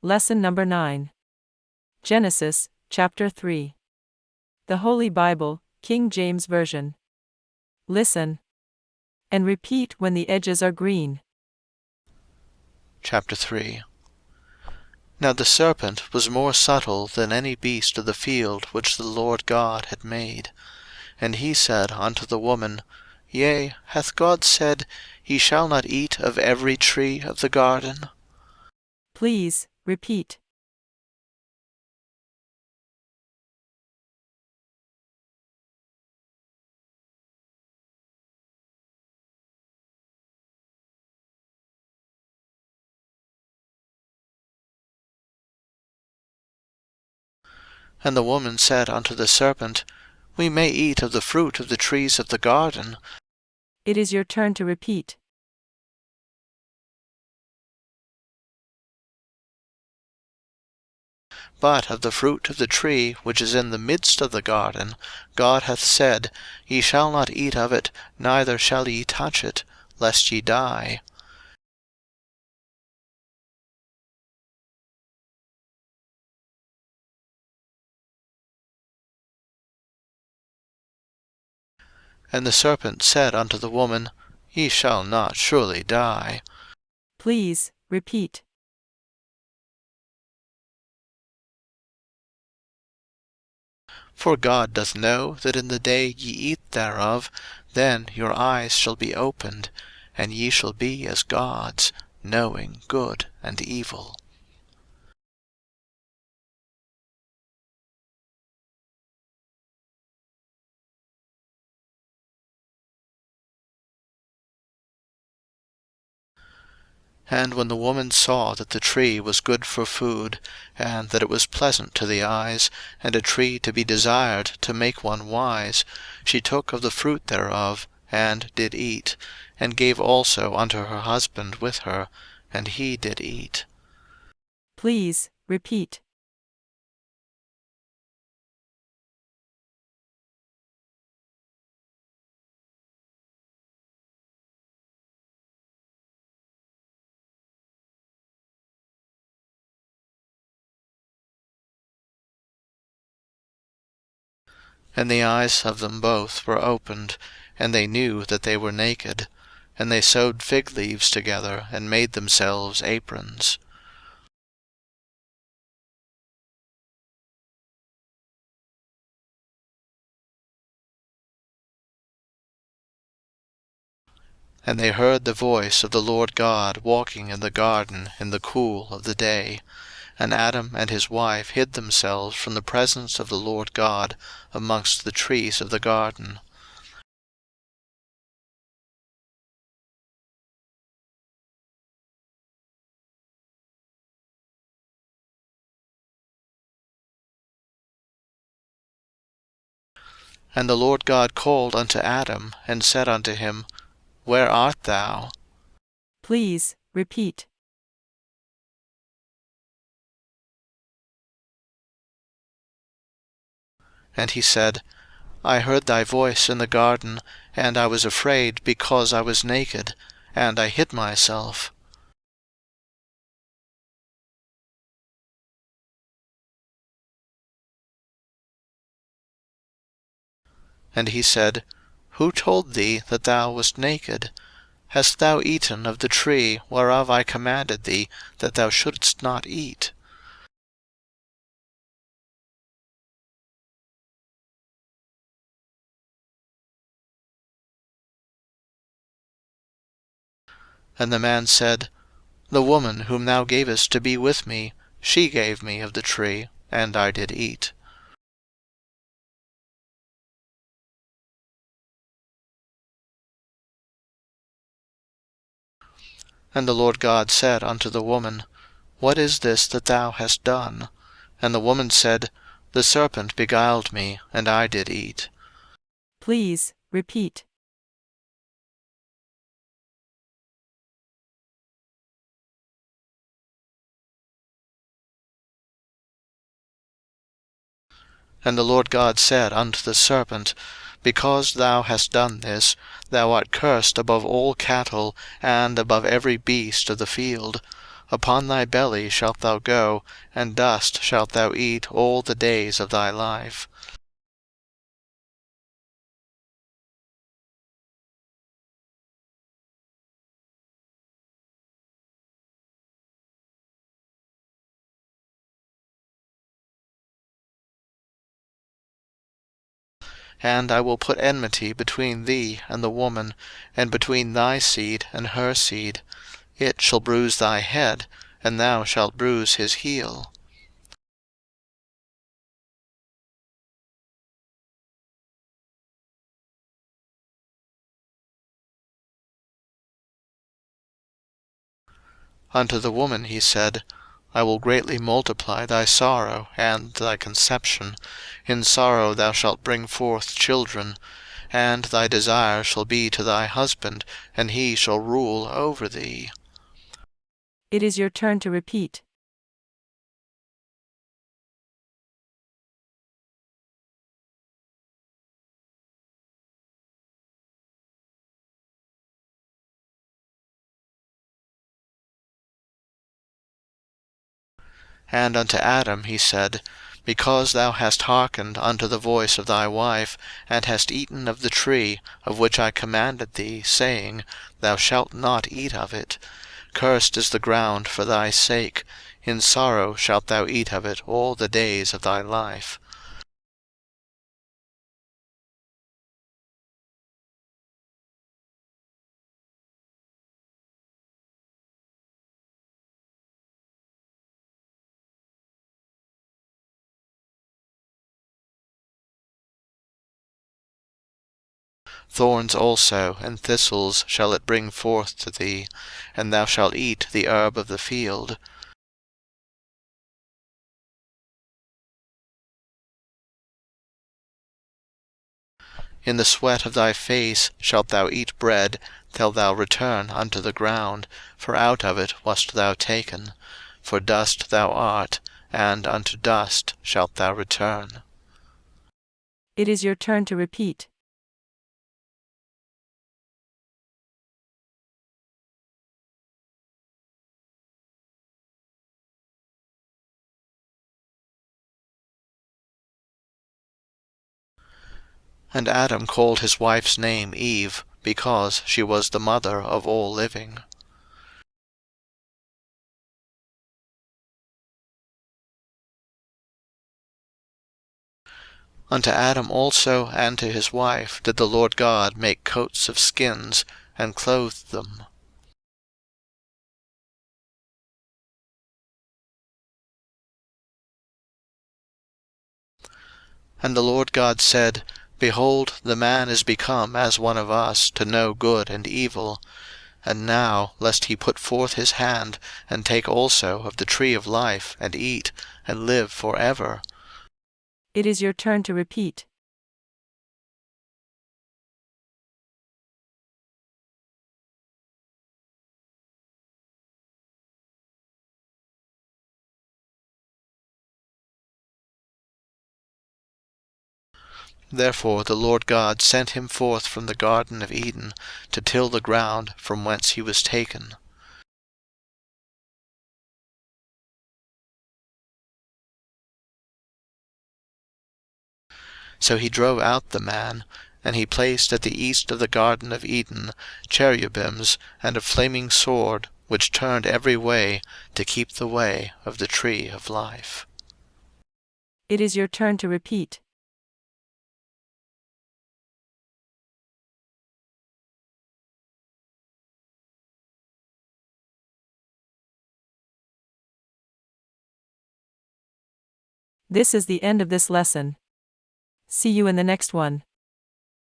Lesson number 9. Genesis, chapter 3. The Holy Bible, King James Version. Listen and repeat when the edges are green. Chapter 3. Now the serpent was more subtle than any beast of the field which the Lord God had made. And he said unto the woman, Yea, hath God said, Ye shall not eat of every tree of the garden? Please, repeat. And the woman said unto the serpent, We may eat of the fruit of the trees of the garden. It is your turn to repeat. But of the fruit of the tree which is in the midst of the garden, God hath said, Ye shall not eat of it, neither shall ye touch it, lest ye die. And the serpent said unto the woman, Ye shall not surely die. Please, repeat. For God doth know that in the day ye eat thereof, then your eyes shall be opened, and ye shall be as gods, knowing good and evil. And when the woman saw that the tree was good for food, and that it was pleasant to the eyes, and a tree to be desired to make one wise, she took of the fruit thereof, and did eat, and gave also unto her husband with her, and he did eat. Please, repeat. And the eyes of them both were opened, and they knew that they were naked. And they sewed fig leaves together, and made themselves aprons. And they heard the voice of the Lord God walking in the garden in the cool of the day. And Adam and his wife hid themselves from the presence of the Lord God amongst the trees of the garden. And the Lord God called unto Adam, and said unto him, Where art thou? Please, repeat. And he said, I heard thy voice in the garden, and I was afraid, because I was naked, and I hid myself. And he said, Who told thee that thou wast naked? Hast thou eaten of the tree whereof I commanded thee that thou shouldest not eat? And the man said, The woman whom thou gavest to be with me, she gave me of the tree, and I did eat. And the Lord God said unto the woman, What is this that thou hast done? And the woman said, The serpent beguiled me, and I did eat. Please, repeat. And the Lord God said unto the serpent, Because thou hast done this, thou art cursed above all cattle, and above every beast of the field. Upon thy belly shalt thou go, and dust shalt thou eat all the days of thy life. And I will put enmity between thee and the woman, and between thy seed and her seed. It shall bruise thy head, and thou shalt bruise his heel. Unto the woman he said, I will greatly multiply thy sorrow and thy conception. In sorrow thou shalt bring forth children. And thy desire shall be to thy husband, and he shall rule over thee. It is your turn to repeat. And unto Adam he said, Because thou hast hearkened unto the voice of thy wife, and hast eaten of the tree, of which I commanded thee, saying, Thou shalt not eat of it. Cursed is the ground for thy sake: in sorrow shalt thou eat of it all the days of thy life. Thorns also and thistles shall it bring forth to thee, and thou shalt eat the herb of the field. In the sweat of thy face shalt thou eat bread, till thou return unto the ground, for out of it wast thou taken. For dust thou art, and unto dust shalt thou return. It is your turn to repeat. And Adam called his wife's name Eve, because she was the mother of all living. Unto Adam also and to his wife did the Lord God make coats of skins, and clothed them. And the Lord God said, Behold, the man is become as one of us, to know good and evil. And now, lest he put forth his hand, and take also of the tree of life, and eat, and live for ever. It is your turn to repeat. Therefore the Lord God sent him forth from the garden of Eden, to till the ground from whence he was taken. So he drove out the man, and he placed at the east of the garden of Eden cherubims, and a flaming sword, which turned every way, to keep the way of the tree of life. It is your turn to repeat. This is the end of this lesson. See you in the next one.